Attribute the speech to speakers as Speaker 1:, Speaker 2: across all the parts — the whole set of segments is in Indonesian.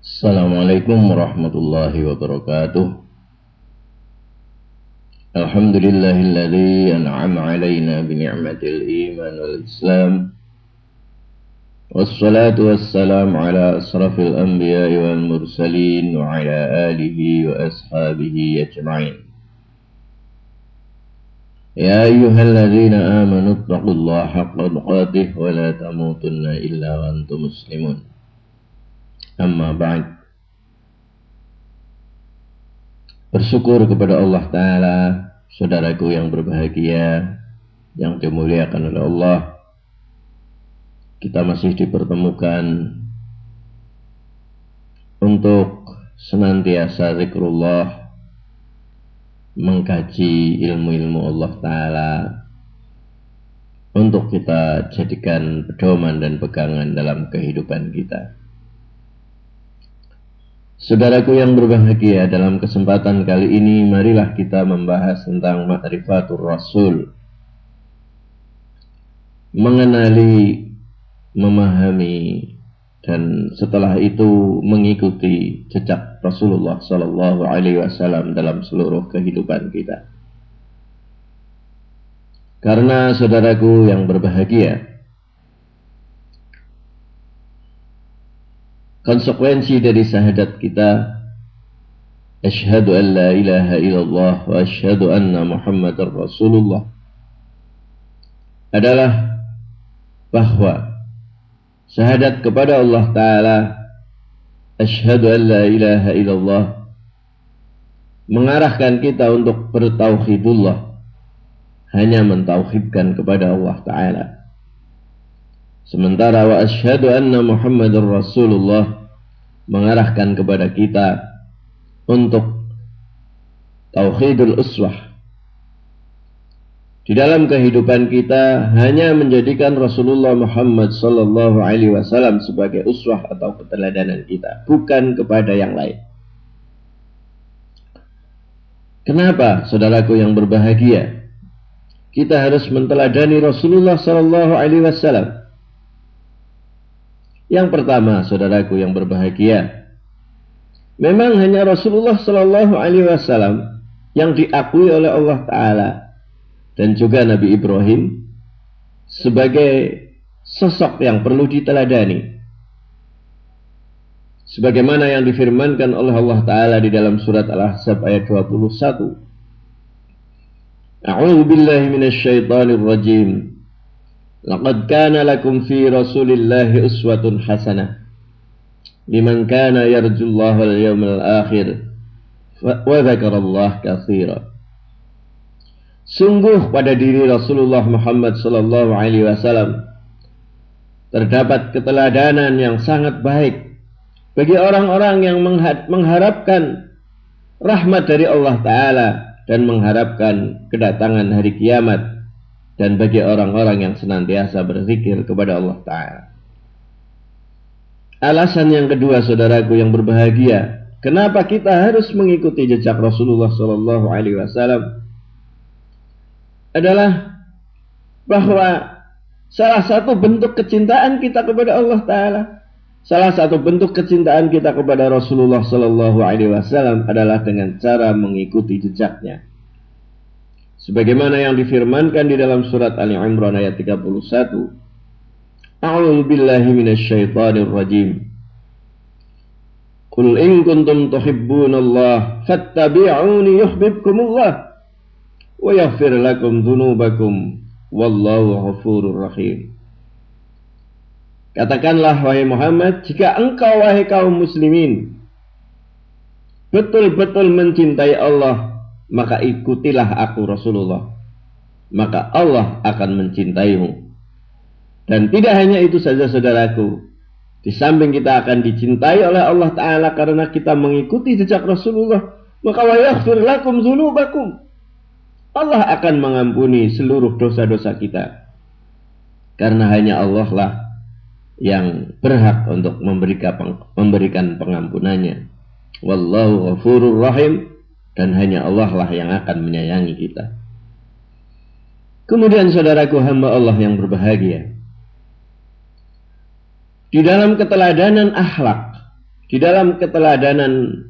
Speaker 1: Assalamualaikum warahmatullahi wabarakatuh. Alhamdulillahilladzi an'ama 'alaina bi ni'matil iman wal islam. Wassalatu wassalamu ala asrafil anbiya'i wal mursalin wa ala alihi wa ashabihi ajma'in. Ya ayyuhalladzina amanu taqullaha haqqa tuqatih wa la tamutunna illa wa antum muslimun. Amma ba'd. Bersyukur kepada Allah Ta'ala, saudaraku yang berbahagia, yang dimuliakan oleh Allah. Kita masih dipertemukan untuk senantiasa zikrullah, mengkaji ilmu-ilmu Allah Ta'ala, untuk kita jadikan pedoman dan pegangan dalam kehidupan kita. Saudaraku yang berbahagia, dalam kesempatan kali ini marilah kita membahas tentang ma'rifatur Rasul, mengenali, memahami, dan setelah itu mengikuti jejak Rasulullah Sallallahu Alaihi Wasallam dalam seluruh kehidupan kita. Karena saudaraku yang berbahagia, konsekuensi dari syahadat kita, asyhadu an la ilaha illallah wa asyhadu anna Muhammadar Rasulullah, adalah bahwa syahadat kepada Allah Ta'ala, asyhadu an la ilaha illallah, mengarahkan kita untuk bertauhidullah, hanya mentauhidkan kepada Allah Ta'ala. Sementara wa asyhadu anna Muhammadar Rasulullah mengarahkan kepada kita untuk tauhidul uswah. Di dalam kehidupan kita hanya menjadikan Rasulullah Muhammad sallallahu alaihi wasallam sebagai uswah atau keteladanan kita, bukan kepada yang lain. Kenapa, saudaraku yang berbahagia, kita harus menteladani Rasulullah sallallahu alaihi wasallam? Yang pertama, saudaraku yang berbahagia, memang hanya Rasulullah Sallallahu Alaihi Wasallam yang diakui oleh Allah Ta'ala dan juga Nabi Ibrahim sebagai sosok yang perlu diteladani. Sebagaimana yang difirmankan oleh Allah Ta'ala di dalam surat Al-Ahzab ayat 21. A'udzu billahi minasy syaithanir rajim. Laqad kana lakum fi Rasulillahi uswatun hasanah liman kana yarjullaha wal yawmal akhir wa dzakarallaha katsiran. Sungguh pada diri Rasulullah Muhammad sallallahu alaihi wasallam terdapat keteladanan yang sangat baik bagi orang-orang yang mengharapkan rahmat dari Allah Ta'ala dan mengharapkan kedatangan hari kiamat, dan bagi orang-orang yang senantiasa berzikir kepada Allah Ta'ala. Alasan yang kedua, saudaraku yang berbahagia, kenapa kita harus mengikuti jejak Rasulullah Sallallahu Alaihi Wasallam adalah bahwa salah satu bentuk kecintaan kita kepada Allah Ta'ala, salah satu bentuk kecintaan kita kepada Rasulullah Sallallahu Alaihi Wasallam adalah dengan cara mengikuti jejaknya. Sebagaimana yang difirmankan di dalam surat Ali Imran ayat 31. A'udzu billahi minasy syaithanir rajim. Qul in kuntum tuhibbunallaha fattabi'uni yuhibbukumullah wa yaghfir lakum dzunubakum wallahu ghafurur rahim. Katakanlah wahai Muhammad, jika engkau wahai kaum muslimin betul-betul mencintai Allah, maka ikutilah aku Rasulullah, maka Allah akan mencintaimu. Dan tidak hanya itu saja, saudaraku, di samping kita akan dicintai oleh Allah Ta'ala karena kita mengikuti jejak Rasulullah, maka wa yaghfir lakum dzunubakum, Allah akan mengampuni seluruh dosa-dosa kita, karena hanya Allah lah yang berhak untuk memberikan pengampunannya. Wallahu ghafurur rahim, dan hanya Allah lah yang akan menyayangi kita. Kemudian saudaraku hamba Allah yang berbahagia, di dalam keteladanan akhlak di dalam keteladanan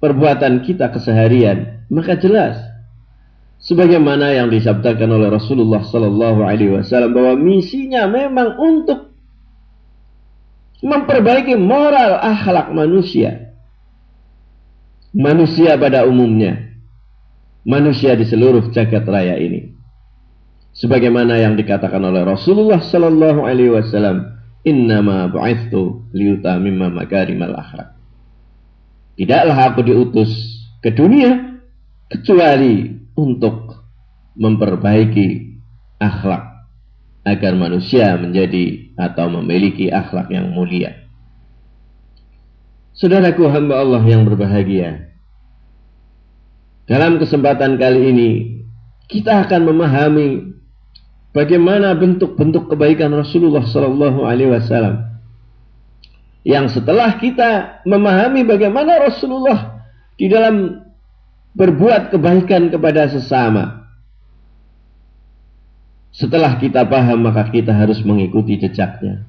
Speaker 1: perbuatan kita keseharian, maka jelas sebagaimana yang disabdakan oleh Rasulullah sallallahu alaihi wasallam bahwa misinya memang untuk memperbaiki moral akhlak manusia. Manusia pada umumnya, manusia di seluruh jagat raya ini. Sebagaimana yang dikatakan oleh Rasulullah sallallahu alaihi wasallam, "Innama bu'itsu liyutamimma makarimal akhlak." Tidaklah aku diutus ke dunia kecuali untuk memperbaiki akhlak agar manusia menjadi atau memiliki akhlak yang mulia. Saudaraku hamba Allah yang berbahagia, dalam kesempatan kali ini kita akan memahami bagaimana bentuk-bentuk kebaikan Rasulullah sallallahu alaihi wasallam. Yang setelah kita memahami bagaimana Rasulullah di dalam berbuat kebaikan kepada sesama, setelah kita paham maka kita harus mengikuti jejaknya.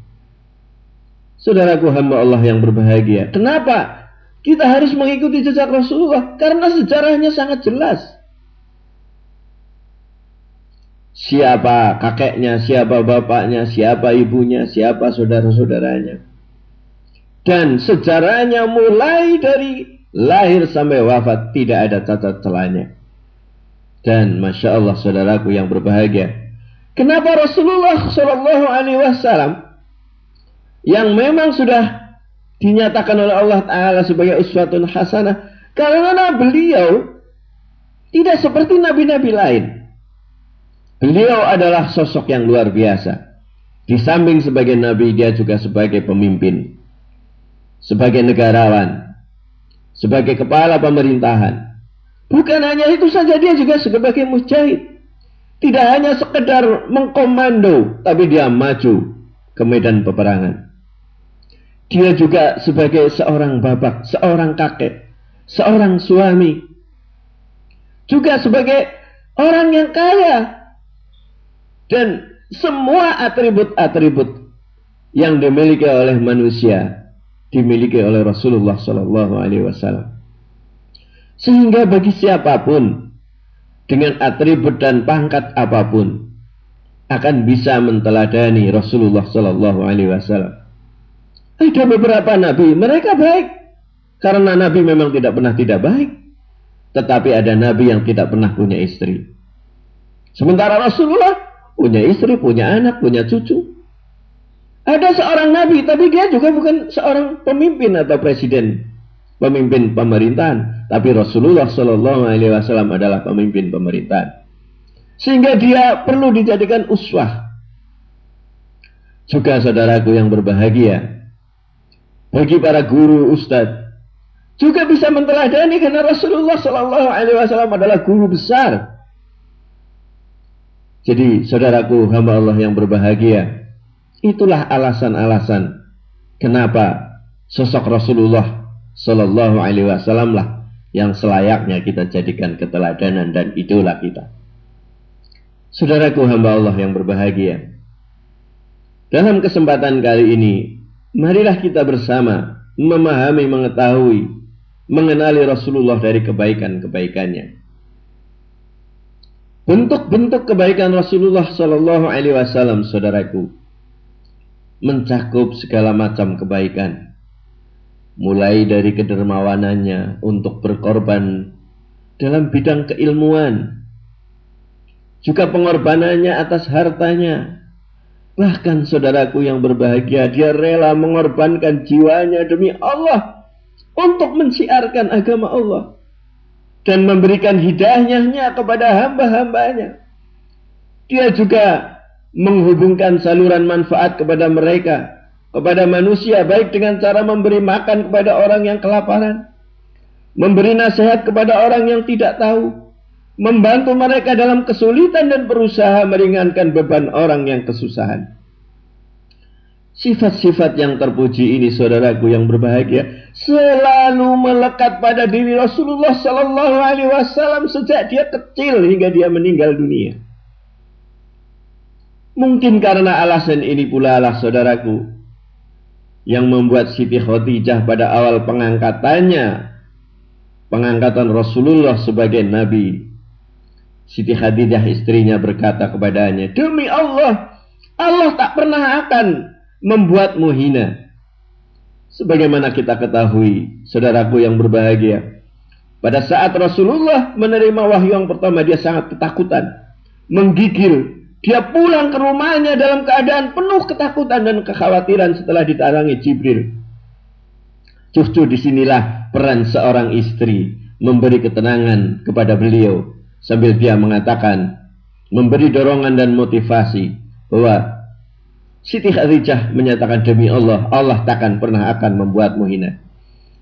Speaker 1: Saudaraku hamba Allah yang berbahagia, kenapa kita harus mengikuti jejak Rasulullah? Karena sejarahnya sangat jelas. Siapa kakeknya, siapa bapaknya, siapa ibunya, siapa saudara-saudaranya. Dan sejarahnya mulai dari lahir sampai wafat tidak ada cacat celanya. Dan Masya Allah saudaraku yang berbahagia, kenapa Rasulullah Shallallahu Alaihi Wasallam yang memang sudah dinyatakan oleh Allah Ta'ala sebagai uswatun hasanah, karena beliau tidak seperti nabi-nabi lain. Beliau adalah sosok yang luar biasa. Di samping sebagai nabi, dia juga sebagai pemimpin, sebagai negarawan, sebagai kepala pemerintahan. Bukan hanya itu saja, dia juga sebagai mujahid. Tidak hanya sekedar mengkomando, tapi dia maju ke medan peperangan. Dia juga sebagai seorang bapak, seorang kakek, seorang suami, juga sebagai orang yang kaya. Dan semua atribut-atribut yang dimiliki oleh manusia dimiliki oleh Rasulullah Sallallahu Alaihi Wasallam. Sehingga bagi siapapun dengan atribut dan pangkat apapun akan bisa menteladani Rasulullah Sallallahu Alaihi Wasallam. Ada beberapa nabi, mereka baik karena nabi memang tidak pernah tidak baik. Tetapi ada nabi yang tidak pernah punya istri. Sementara Rasulullah punya istri, punya anak, punya cucu. Ada seorang nabi, tapi dia juga bukan seorang pemimpin atau presiden, pemimpin pemerintahan. Tapi Rasulullah Sallallahu Alaihi Wasallam adalah pemimpin pemerintahan, sehingga dia perlu dijadikan uswah. Juga saudaraku yang berbahagia, bagi para guru, ustadz, juga bisa menteladani karena Rasulullah Sallallahu Alaihi Wasallam adalah guru besar. Jadi saudaraku hamba Allah yang berbahagia, itulah alasan-alasan kenapa sosok Rasulullah Sallallahu Alaihi Wasallam lah yang selayaknya kita jadikan keteladanan dan idola kita. Saudaraku hamba Allah yang berbahagia, dalam kesempatan kali ini, marilah kita bersama memahami, mengetahui, mengenali Rasulullah dari kebaikan-kebaikannya. Bentuk-bentuk kebaikan Rasulullah Sallallahu Alaihi Wasallam, saudaraku, mencakup segala macam kebaikan, mulai dari kedermawanannya untuk berkorban dalam bidang keilmuan, juga pengorbanannya atas hartanya. Bahkan saudaraku yang berbahagia, dia rela mengorbankan jiwanya demi Allah untuk mensiarkan agama Allah dan memberikan hidayahnya kepada hamba-hambanya. Dia juga menghubungkan saluran manfaat kepada mereka, kepada manusia, baik dengan cara memberi makan kepada orang yang kelaparan, memberi nasihat kepada orang yang tidak tahu, membantu mereka dalam kesulitan dan berusaha meringankan beban orang yang kesusahan. Sifat-sifat yang terpuji ini, saudaraku yang berbahagia, selalu melekat pada diri Rasulullah Sallallahu Alaihi Wasallam sejak dia kecil hingga dia meninggal dunia. Mungkin karena alasan ini pula lah, saudaraku, yang membuat Siti Khadijah pada awal pengangkatan Rasulullah sebagai Nabi. Siti Khadijah istrinya berkata kepadanya, demi Allah, Allah tak pernah akan membuatmu hina. Sebagaimana kita ketahui, saudaraku yang berbahagia, pada saat Rasulullah menerima wahyu yang pertama, dia sangat ketakutan, menggigil. Dia pulang ke rumahnya dalam keadaan penuh ketakutan dan kekhawatiran setelah ditarangi Jibril. Justru disinilah peran seorang istri memberi ketenangan kepada beliau, sambil dia mengatakan, memberi dorongan dan motivasi bahwa Siti Khadijah menyatakan, demi Allah, Allah takkan pernah akan membuatmu hina.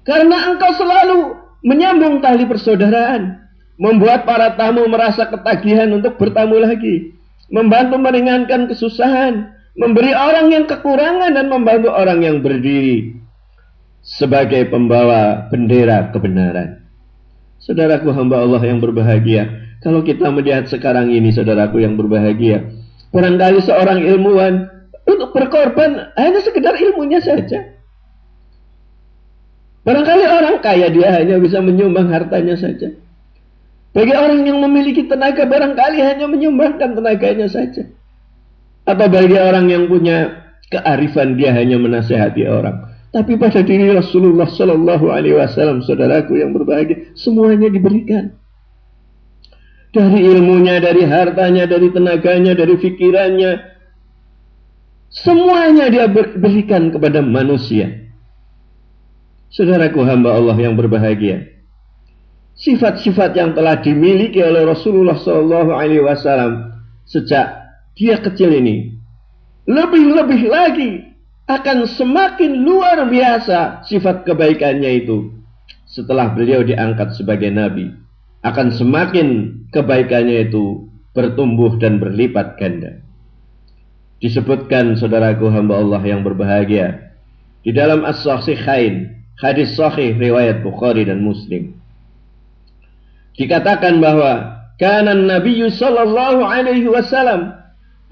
Speaker 1: Karena engkau selalu menyambung tali persaudaraan, membuat para tamu merasa ketagihan untuk bertamu lagi, membantu meringankan kesusahan, memberi orang yang kekurangan dan membantu orang yang berdiri sebagai pembawa bendera kebenaran. Saudaraku hamba Allah yang berbahagia, kalau kita melihat sekarang ini, saudaraku yang berbahagia, barangkali seorang ilmuwan untuk berkorban hanya sekedar ilmunya saja. Barangkali orang kaya dia hanya bisa menyumbang hartanya saja. Bagi orang yang memiliki tenaga, barangkali hanya menyumbangkan tenaganya saja. Atau bagi orang yang punya kearifan, dia hanya menasihati orang. Tapi pada diri Rasulullah Sallallahu Alaihi Wasallam, saudaraku yang berbahagia, semuanya diberikan. Dari ilmunya, dari hartanya, dari tenaganya, dari pikirannya, semuanya dia berikan kepada manusia. Saudaraku hamba Allah yang berbahagia, sifat-sifat yang telah dimiliki oleh Rasulullah Sallallahu Alaihi Wasallam sejak dia kecil ini, lebih-lebih lagi akan semakin luar biasa sifat kebaikannya itu setelah beliau diangkat sebagai Nabi. Akan semakin kebaikannya itu bertumbuh dan berlipat ganda. Disebutkan, saudaraku hamba Allah yang berbahagia, di dalam As-Sahihain, hadis sahih riwayat Bukhari dan Muslim, dikatakan bahwa kanan Nabi sallallahu alaihi wasallam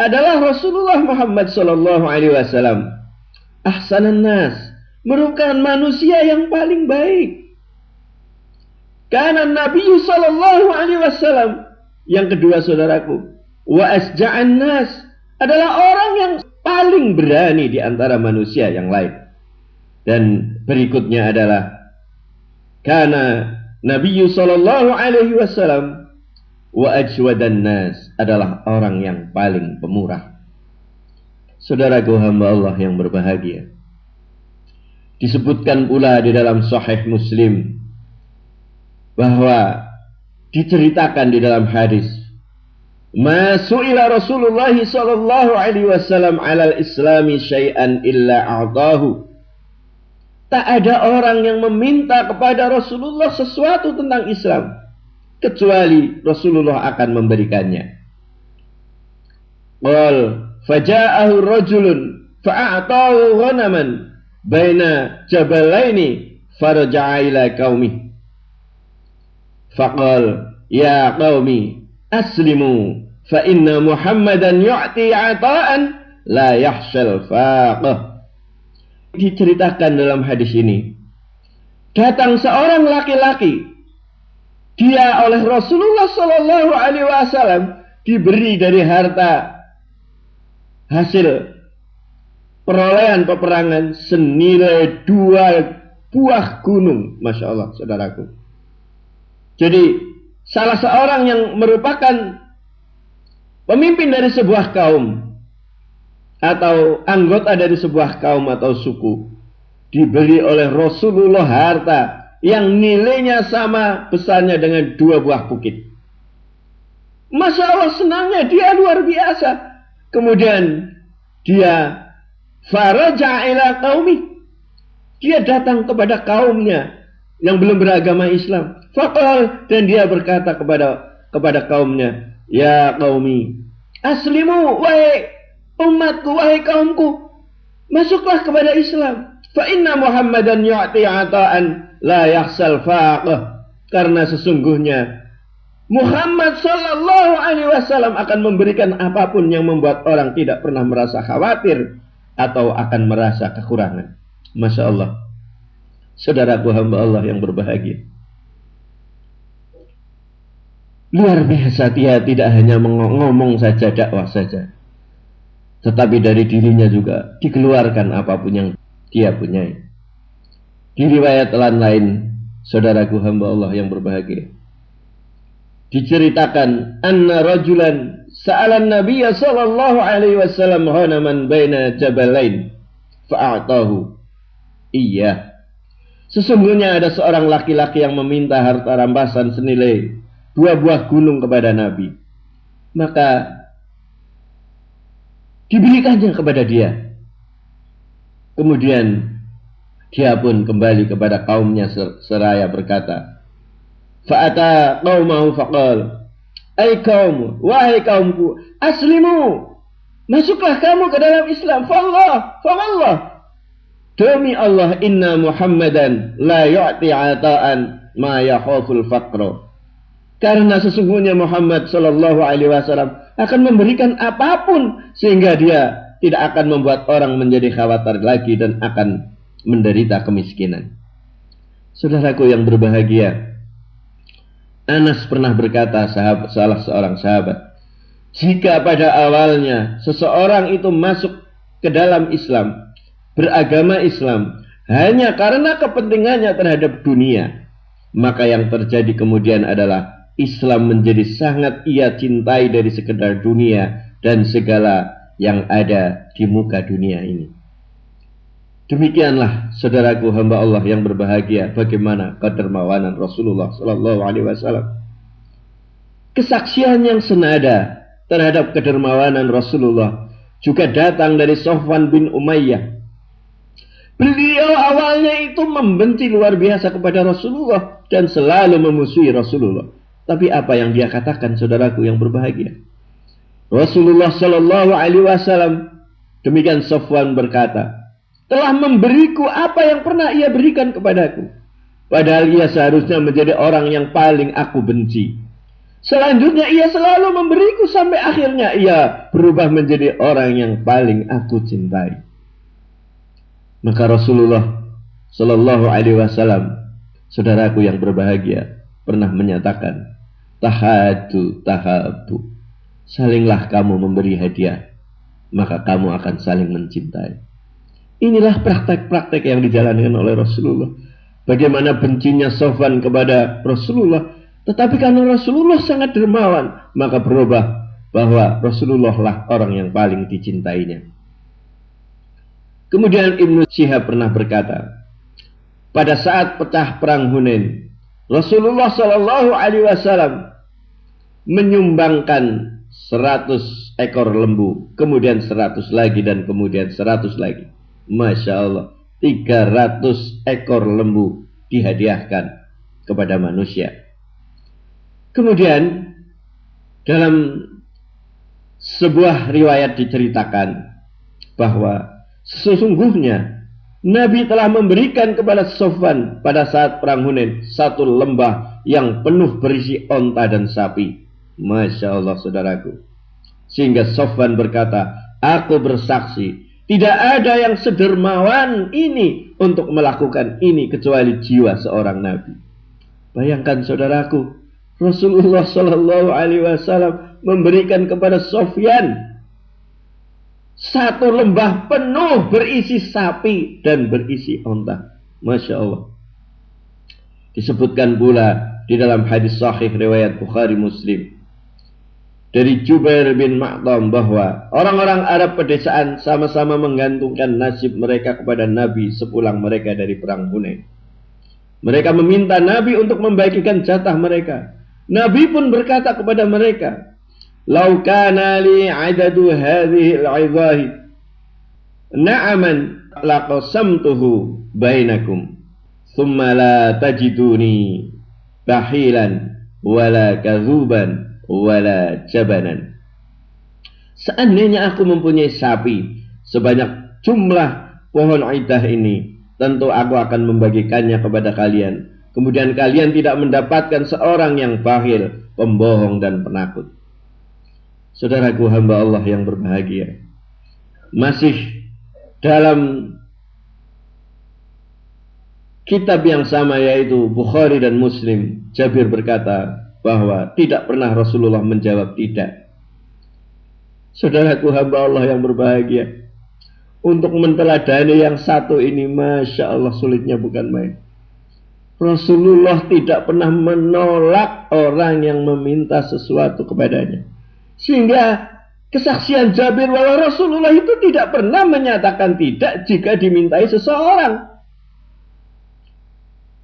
Speaker 1: adalah Rasulullah Muhammad sallallahu alaihi wasallam ahsanan nas, merupakan manusia yang paling baik. Kanan Nabi sallallahu alaihi wasallam, yang kedua saudaraku, wa asja'an nas, adalah orang yang paling berani di antara manusia yang lain. Dan berikutnya adalah kana Nabi sallallahu alaihi wasallam wa ajwadan nas, adalah orang yang paling pemurah. Saudaraku hamba Allah yang berbahagia, disebutkan pula di dalam Sahih Muslim bahwa diceritakan di dalam hadis, ma su'ila Rasulullah sallallahu alaihi wasallam 'alal islami syai'an illa a'tahu. Tak ada orang yang meminta kepada Rasulullah sesuatu tentang Islam kecuali Rasulullah akan memberikannya. Qal faja'ahu rajulun fa'a'tahu ghanaman baina jabalaini faraja'a ila qaumi. Faqal ya qaumi aslimu fa inna Muhammadan yu'ti 'ata'an la yakhshal faqah. Diceritakan dalam hadis ini, datang seorang laki-laki, dia oleh Rasulullah Sallallahu Alaihi Wasallam diberi dari harta hasil perolehan peperangan senilai 2 buah gunung. Masya Allah, saudaraku. Jadi salah seorang yang merupakan pemimpin dari sebuah kaum atau anggota dari sebuah kaum atau suku, diberi oleh Rasulullah harta yang nilainya sama besarnya dengan 2 buah bukit. Masya Allah, senangnya dia luar biasa. Kemudian dia faraja ila qaumi, dia datang kepada kaumnya yang belum beragama Islam. Faqal, dan dia berkata kepada kaumnya, ya qaumi aslimu, wahai umatku, wahai kaumku, masuklah kepada Islam. Fa inna Muhammadan yu'ti 'ata'an la yakhsal faqah. Karena sesungguhnya Muhammad sallallahu alaihi wasallam akan memberikan apapun yang membuat orang tidak pernah merasa khawatir atau akan merasa kekurangan. Masya Allah. Saudaraku hamba Allah yang berbahagia. Luar biasa, dia tidak hanya ngomong saja, dakwah saja, tetapi dari dirinya juga dikeluarkan apapun yang dia punyai. Di riwayat lain, saudaraku hamba Allah yang berbahagia, diceritakan anna rajulan sa'alan nabiyya sallallahu alaihi wasallam ghanaman baina jabalain fa'atahu iya. Sesungguhnya ada seorang laki-laki yang meminta harta rampasan senilai 2 buah gunung kepada Nabi, maka diberikannya kepada dia. Kemudian dia pun kembali kepada kaumnya seraya berkata, fa'ata qaumahu faqal, ai kaum, wahai kaumku, aslimu, masuklah kamu ke dalam Islam. Fallah, demi Allah, inna Muhammadan la yu'ti ata'an ma yakhaful faqra. Karena sesungguhnya Muhammad sallallahu alaihi wasallam akan memberikan apapun sehingga dia tidak akan membuat orang menjadi khawatir lagi dan akan menderita kemiskinan. Saudaraku yang berbahagia, Anas pernah berkata, salah seorang sahabat, jika pada awalnya seseorang itu masuk ke dalam Islam, beragama Islam, hanya karena kepentingannya terhadap dunia, maka yang terjadi kemudian adalah Islam menjadi sangat ia cintai dari sekedar dunia dan segala yang ada di muka dunia ini. Demikianlah saudaraku hamba Allah yang berbahagia, bagaimana kedermawanan Rasulullah sallallahu alaihi wasallam. Kesaksian yang senada terhadap kedermawanan Rasulullah juga datang dari Sofwan bin Umayyah. Beliau awalnya itu membenci luar biasa kepada Rasulullah dan selalu memusuhi Rasulullah. Tapi apa yang dia katakan, saudaraku yang berbahagia? Rasulullah sallallahu alaihi wasallam, demikian Sofwan berkata, telah memberiku apa yang pernah ia berikan kepadaku. Padahal ia seharusnya menjadi orang yang paling aku benci. Selanjutnya ia selalu memberiku sampai akhirnya ia berubah menjadi orang yang paling aku cintai. Maka Rasulullah sallallahu alaihi wasallam, saudaraku yang berbahagia, pernah menyatakan, tahadu tahabu, salinglah kamu memberi hadiah, maka kamu akan saling mencintai. Inilah praktek-praktek yang dijalankan oleh Rasulullah. Bagaimana bencinya Sofwan kepada Rasulullah, tetapi karena Rasulullah sangat dermawan, maka berubah bahwa Rasulullah lah orang yang paling dicintainya. Kemudian Ibnu Syihab pernah berkata, pada saat pecah perang Hunain, Rasulullah sallallahu alaihi wasallam menyumbangkan 100 ekor lembu, kemudian 100 lagi dan kemudian 100 lagi. Masya Allah, 300 ekor lembu dihadiahkan kepada manusia. Kemudian dalam sebuah riwayat diceritakan bahwa sesungguhnya Nabi telah memberikan kepada Sofwan pada saat perang Hunain 1 lembah yang penuh berisi onta dan sapi. Masya Allah saudaraku. Sehingga Sofwan berkata, aku bersaksi, tidak ada yang sedermawan ini untuk melakukan ini kecuali jiwa seorang Nabi. Bayangkan saudaraku, Rasulullah sallallahu alaihi wasallam memberikan kepada Sofyan 1 lembah penuh berisi sapi dan berisi onta. Masya Allah. Disebutkan pula di dalam hadis sahih riwayat Bukhari Muslim dari Jubair bin Ma'tam bahwa orang-orang Arab pedesaan sama-sama menggantungkan nasib mereka kepada Nabi sepulang mereka dari perang Hunain. Mereka meminta Nabi untuk membagikan jatah mereka. Nabi pun berkata kepada mereka, "Lau kana li 'adadu hadhihi al-'idhahi na'aman laqasamtuhu bainakum, thumma la tajiduni bahilan wala kadzuban wala jabanan." Seandainya aku mempunyai sapi sebanyak jumlah pohon aidah ini, tentu aku akan membagikannya kepada kalian. Kemudian kalian tidak mendapatkan seorang yang bakhil, pembohong dan penakut. Saudaraku hamba Allah yang berbahagia, masih dalam kitab yang sama yaitu Bukhari dan Muslim, Jabir berkata bahwa tidak pernah Rasulullah menjawab tidak. Saudaraku hamba Allah yang berbahagia, untuk menteladani yang satu ini, Masya Allah sulitnya bukan main. Rasulullah tidak pernah menolak orang yang meminta sesuatu kepadanya. Sehingga kesaksian Jabir bahwa Rasulullah itu tidak pernah menyatakan tidak jika dimintai seseorang.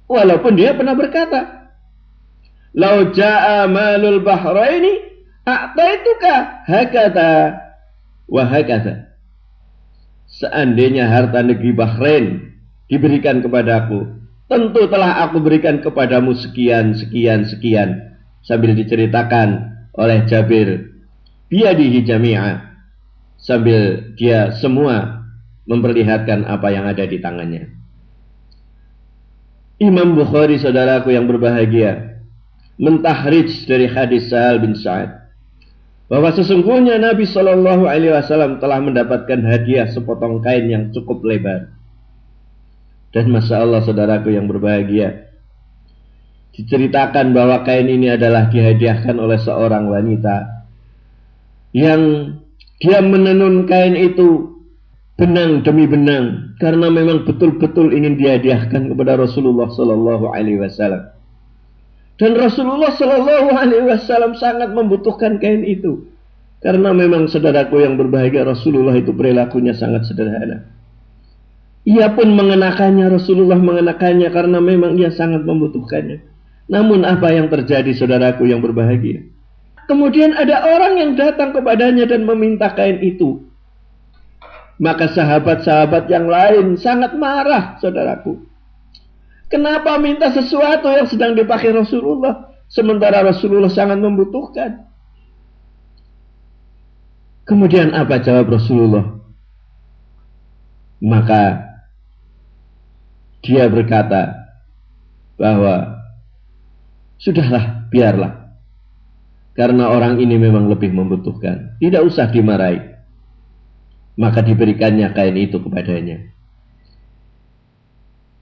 Speaker 1: Walaupun dia pernah berkata, "Lau ja'a malul bahraini a'taituka hakata wa hakata." Seandainya harta negeri Bahrain diberikan kepadaku, tentu telah aku berikan kepadamu sekian, sekian, sekian. Sambil diceritakan oleh Jabir, biyadihi jami'a, sambil dia semua memperlihatkan apa yang ada di tangannya. Imam Bukhari, saudaraku yang berbahagia, mentahrij dari hadis Sahal bin Sa'ad bahwa sesungguhnya Nabi Shallallahu Alaihi Wasallam telah mendapatkan hadiah sepotong kain yang cukup lebar. Dan Masya Allah saudaraku yang berbahagia, diceritakan bahwa kain ini adalah dihadiahkan oleh seorang wanita yang dia menenun kain itu benang demi benang karena memang betul-betul ingin dihadiahkan kepada Rasulullah Shallallahu Alaihi Wasallam. Dan Rasulullah Shallallahu Alaihi Wasallam sangat membutuhkan kain itu karena memang saudaraku yang berbahagia, Rasulullah itu perilakunya sangat sederhana. Ia pun mengenakannya, Rasulullah mengenakannya karena memang ia sangat membutuhkannya. Namun apa yang terjadi saudaraku yang berbahagia? Kemudian ada orang yang datang kepadanya dan meminta kain itu. Maka sahabat-sahabat yang lain sangat marah saudaraku. Kenapa minta sesuatu yang sedang dipakai Rasulullah, sementara Rasulullah sangat membutuhkan? Kemudian apa jawab Rasulullah? Maka dia berkata bahwa sudahlah, biarlah, karena orang ini memang lebih membutuhkan, tidak usah dimarahi. Maka diberikannya kain itu kepadanya.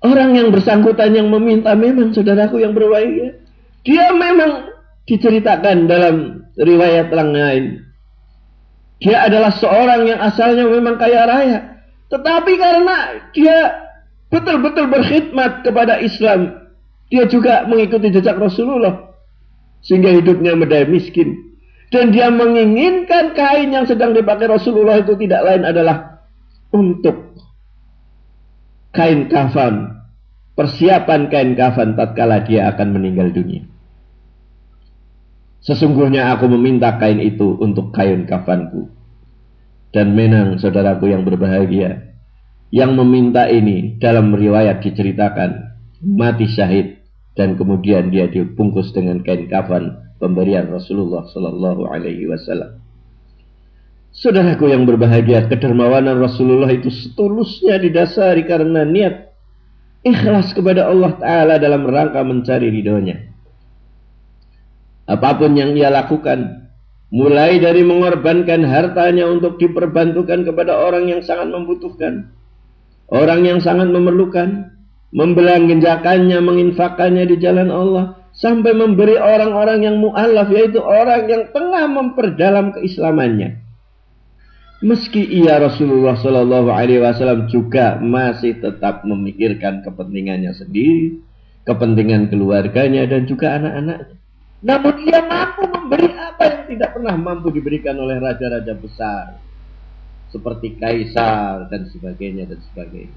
Speaker 1: Orang yang bersangkutan yang meminta memang saudaraku yang berbahagia, dia memang diceritakan dalam riwayat lain, dia adalah seorang yang asalnya memang kaya raya, tetapi karena dia betul-betul berkhidmat kepada Islam, dia juga mengikuti jejak Rasulullah, sehingga hidupnya medai miskin. Dan dia menginginkan kain yang sedang dipakai Rasulullah itu tidak lain adalah untuk kain kafan, persiapan kain kafan tatkala dia akan meninggal dunia. Sesungguhnya aku meminta kain itu untuk kain kafanku. Dan menang saudaraku yang berbahagia, yang meminta ini dalam riwayat diceritakan mati syahid, dan kemudian dia dibungkus dengan kain kafan pemberian Rasulullah Sallallahu Alaihi Wasallam. Saudaraku yang berbahagia, kedermawanan Rasulullah itu setulusnya didasari karena niat ikhlas kepada Allah Ta'ala dalam rangka mencari ridhonya. Apapun yang ia lakukan, mulai dari mengorbankan hartanya untuk diperbantukan kepada orang yang sangat membutuhkan, orang yang sangat memerlukan, membelanjakannya, menginfakannya di jalan Allah, sampai memberi orang-orang yang mu'allaf, yaitu orang yang tengah memperdalam keislamannya. Meski ia Rasulullah Sallallahu Alaihi Wasallam juga masih tetap memikirkan kepentingannya sendiri, kepentingan keluarganya dan juga anak-anaknya. Namun ia mampu memberi apa yang tidak pernah mampu diberikan oleh raja-raja besar, seperti kaisar dan sebagainya dan sebagainya.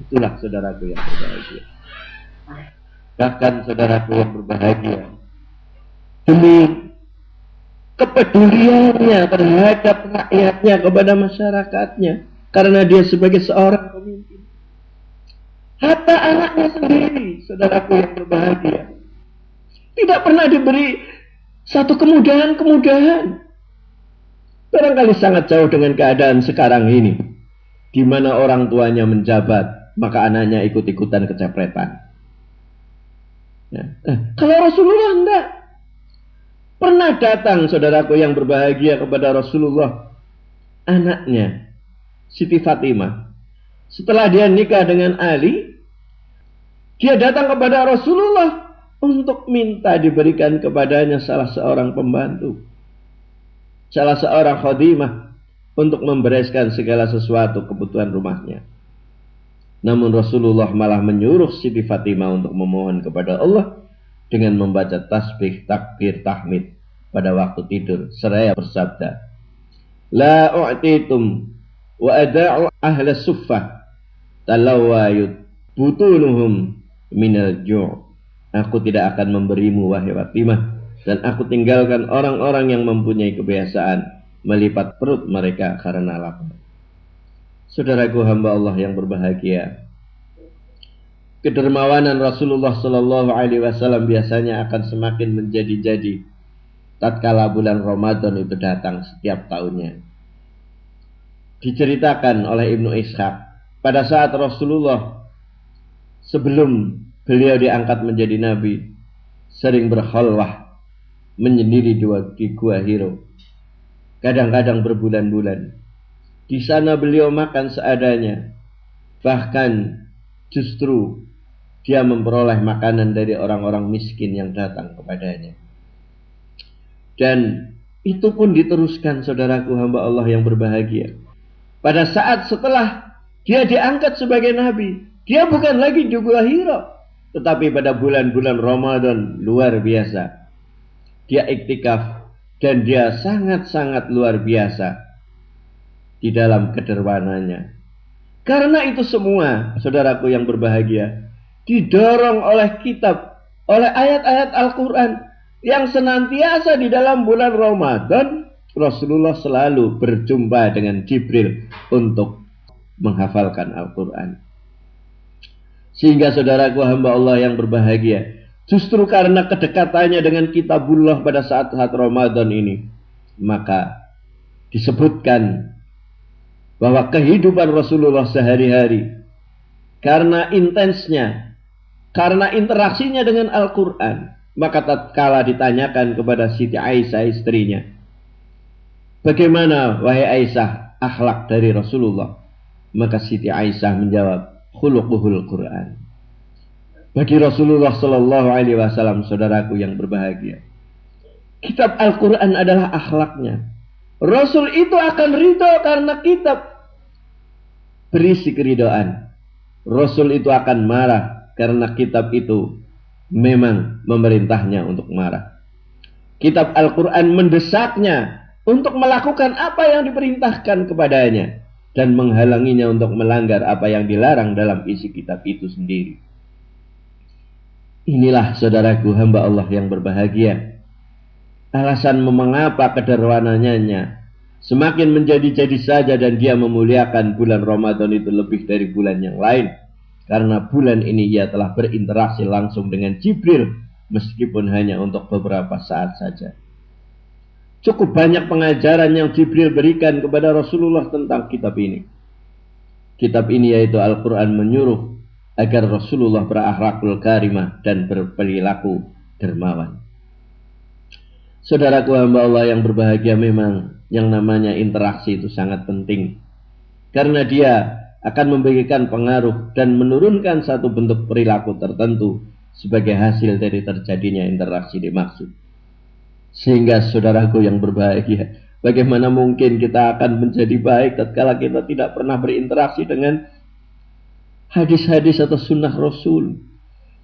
Speaker 1: Itulah saudaraku yang berbahagia. Bahkan saudaraku yang berbahagia, demi kepeduliannya terhadap rakyatnya, kepada masyarakatnya, karena dia sebagai seorang pemimpin, hatta anaknya sendiri, saudaraku yang berbahagia, tidak pernah diberi satu kemudahan-kemudahan. Barangkali sangat jauh dengan keadaan sekarang ini, di mana orang tuanya menjabat, maka anaknya ikut-ikutan kecapretan. Ya. Kalau Rasulullah enggak. Pernah datang saudaraku yang berbahagia kepada Rasulullah anaknya Siti Fatimah, setelah dia nikah dengan Ali, Dia datang kepada Rasulullah untuk minta diberikan kepadanya salah seorang pembantu, salah seorang khadimah untuk membereskan segala sesuatu kebutuhan rumahnya. Namun Rasulullah malah menyuruh Siti Fatimah untuk memohon kepada Allah dengan membaca tasbih, takbir, tahmid pada waktu tidur seraya bersabda, La u'titum wa ada'u ahla suffah talawayut butunuhum minal ju'. Aku tidak akan memberimu wahai Fatimah, dan aku tinggalkan orang-orang yang mempunyai kebiasaan melipat perut mereka karena lapar. Saudaraku hamba Allah yang berbahagia, kedermawanan Rasulullah Shallallahu Alaihi Wasallam biasanya akan semakin menjadi-jadi tatkala bulan Ramadan itu datang setiap tahunnya. Diceritakan oleh Ibnu Ishaq, pada saat Rasulullah sebelum beliau diangkat menjadi nabi, sering berkhalwah menyendiri di Gua Hiro, kadang-kadang berbulan-bulan. Di sana beliau makan seadanya, bahkan justru dia memperoleh makanan dari orang-orang miskin yang datang kepadanya. Dan itu pun diteruskan, saudaraku hamba Allah yang berbahagia. Pada saat setelah dia diangkat sebagai nabi, dia bukan lagi di Gua Hiro, tetapi pada bulan-bulan Ramadan luar biasa dia iktikaf, dan dia sangat-sangat luar biasa di dalam kedermawanannya. Karena itu semua, saudaraku yang berbahagia, didorong oleh kitab, oleh ayat-ayat Al-Quran yang senantiasa di dalam bulan Ramadan Rasulullah selalu berjumpa dengan Jibril untuk menghafalkan Al-Quran. Sehingga saudaraku hamba Allah yang berbahagia, justru karena kedekatannya dengan kitabullah pada saat-saat Ramadan ini, maka disebutkan bahwa kehidupan Rasulullah sehari-hari, karena intensnya, karena interaksinya dengan Al-Quran, maka tatkala ditanyakan kepada Siti Aisyah istrinya, bagaimana wahai Aisyah akhlak dari Rasulullah? Maka Siti Aisyah menjawab, khuluquhul Quran. Bagi Rasulullah Sallallahu Alaihi Wasallam, saudaraku yang berbahagia, kitab Al-Quran adalah akhlaknya. Rasul itu akan ridho karena kitab berisi keridhaan. Rasul itu akan marah karena kitab itu memang memerintahnya untuk marah. Kitab Al-Quran mendesaknya untuk melakukan apa yang diperintahkan kepadanya dan menghalanginya untuk melanggar apa yang dilarang dalam isi kitab itu sendiri. Inilah saudaraku hamba Allah yang berbahagia, alasan mengapa kedermawanannya semakin menjadi-jadi saja, dan dia memuliakan bulan Ramadan itu lebih dari bulan yang lain. Karena bulan ini ia telah berinteraksi langsung dengan Jibril, meskipun hanya untuk beberapa saat saja. Cukup banyak pengajaran yang Jibril berikan kepada Rasulullah tentang kitab ini. Kitab ini yaitu Al-Quran menyuruh agar Rasulullah berakhlakul karimah dan berperilaku dermawan. Saudaraku hamba Allah yang berbahagia, memang yang namanya interaksi itu sangat penting, karena dia akan memberikan pengaruh dan menurunkan satu bentuk perilaku tertentu sebagai hasil dari terjadinya interaksi dimaksud. Sehingga saudaraku yang berbahagia, bagaimana mungkin kita akan menjadi baik tatkala kita tidak pernah berinteraksi dengan hadis-hadis atau sunnah Rasul?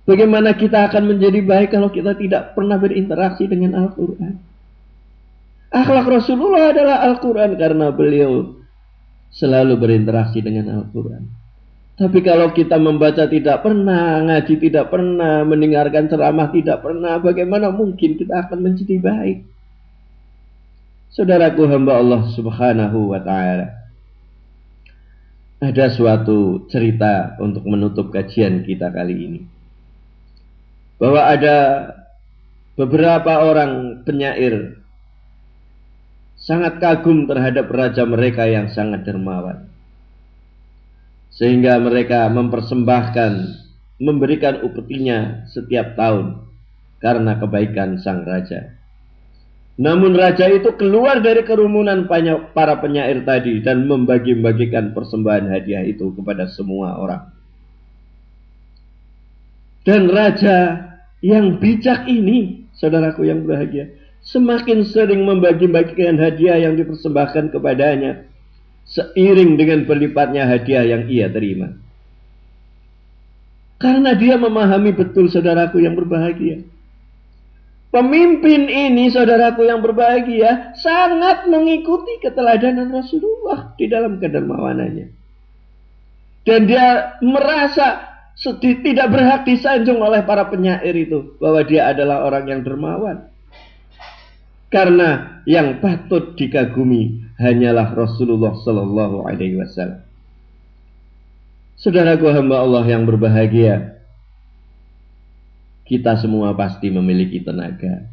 Speaker 1: Bagaimana kita akan menjadi baik kalau kita tidak pernah berinteraksi dengan Al-Quran? Akhlak Rasulullah adalah Al-Quran karena beliau selalu berinteraksi dengan Al-Quran. Tapi kalau kita membaca tidak pernah, ngaji tidak pernah, mendengarkan ceramah tidak pernah, bagaimana mungkin kita akan menjadi baik? Saudaraku hamba Allah Subhanahu wa ta'ala, ada suatu cerita untuk menutup kajian kita kali ini, bahwa ada beberapa orang penyair sangat kagum terhadap raja mereka yang sangat dermawan, sehingga mereka mempersembahkan, memberikan upetinya setiap tahun karena kebaikan sang raja. Namun raja itu keluar dari kerumunan para penyair tadi dan membagi-bagikan persembahan hadiah itu kepada semua orang. Dan raja yang bijak ini, saudaraku yang berbahagia, semakin sering membagi-bagikan hadiah yang dipersembahkan kepadanya, seiring dengan berlipatnya hadiah yang ia terima. Karena dia memahami betul, saudaraku yang berbahagia, pemimpin ini, saudaraku yang berbahagia, sangat mengikuti keteladanan Rasulullah di dalam kedermawanannya. Dan dia merasa tidak berhak disanjung oleh para penyair itu, bahwa dia adalah orang yang dermawan. Karena yang patut dikagumi hanyalah Rasulullah Sallallahu Alaihi Wasallam. Saudaraku hamba Allah yang berbahagia, kita semua pasti memiliki tenaga.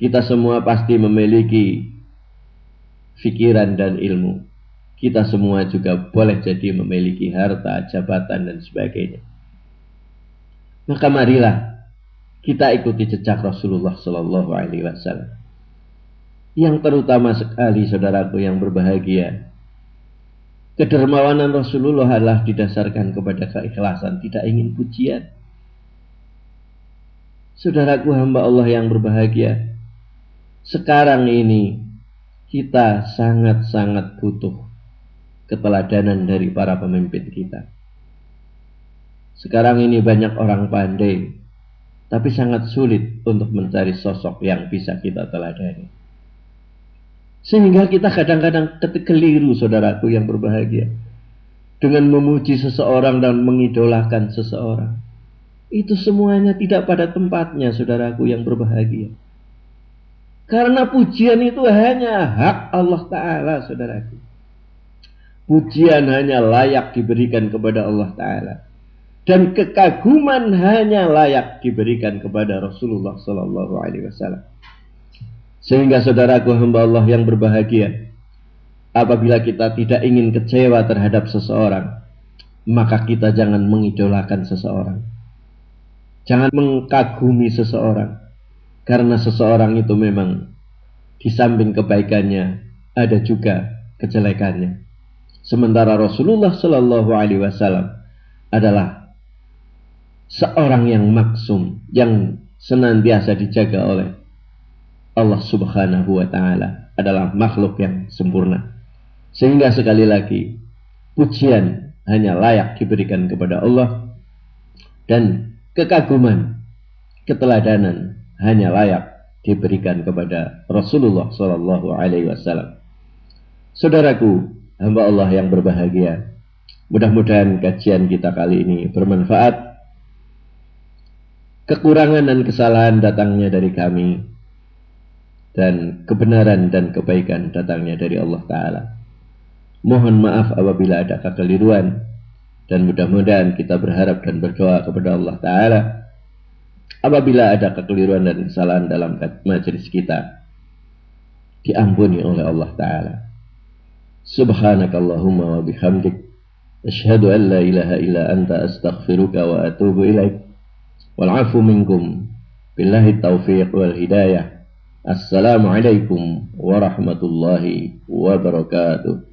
Speaker 1: Kita semua pasti memiliki pikiran dan ilmu. Kita semua juga boleh jadi memiliki harta, jabatan, dan sebagainya. Maka marilah kita ikuti jejak Rasulullah Sallallahu Alaihi Wasallam. Yang terutama sekali, saudaraku yang berbahagia, kedermawanan Rasulullah adalah didasarkan kepada keikhlasan, tidak ingin pujian. Saudaraku hamba Allah yang berbahagia, sekarang ini kita sangat-sangat butuh keteladanan dari para pemimpin kita. Sekarang ini banyak orang pandai, tapi sangat sulit untuk mencari sosok yang bisa kita teladani. Sehingga kita kadang-kadang keliru, saudaraku yang berbahagia, dengan memuji seseorang dan mengidolakan seseorang. Itu semuanya tidak pada tempatnya, saudaraku yang berbahagia. Karena pujian itu hanya hak Allah Ta'ala, saudaraku. Pujian hanya layak diberikan kepada Allah Ta'ala. Dan kekaguman hanya layak diberikan kepada Rasulullah Sallallahu Alaihi Wasallam. Sehingga saudaraku hamba Allah yang berbahagia, apabila kita tidak ingin kecewa terhadap seseorang, maka kita jangan mengidolakan seseorang. Jangan mengkagumi seseorang. Karena seseorang itu memang di samping kebaikannya ada juga kejelekannya. Sementara Rasulullah Sallallahu Alaihi Wasallam adalah seorang yang maksum, yang senantiasa dijaga oleh Allah Subhanahu Wa Taala, adalah makhluk yang sempurna. Sehingga sekali lagi, pujian hanya layak diberikan kepada Allah, dan kekaguman, keteladanan hanya layak diberikan kepada Rasulullah Sallallahu Alaihi Wasallam. Saudaraku hamba Allah yang berbahagia, mudah-mudahan kajian kita kali ini bermanfaat. Kekurangan dan kesalahan datangnya dari kami, dan kebenaran dan kebaikan datangnya dari Allah Ta'ala. Mohon maaf apabila ada kekeliruan, dan mudah-mudahan kita berharap dan berdoa kepada Allah Ta'ala apabila ada kekeliruan dan kesalahan dalam majelis kita, diampuni oleh Allah Ta'ala. Subhanakallahumma wa bihamdik, asyhadu an la ilaha illa anta, astaghfiruka wa atubu ilaik. Wal afu minkum, billahi taufiq wal hidayah. Assalamualaikum warahmatullahi wabarakatuh.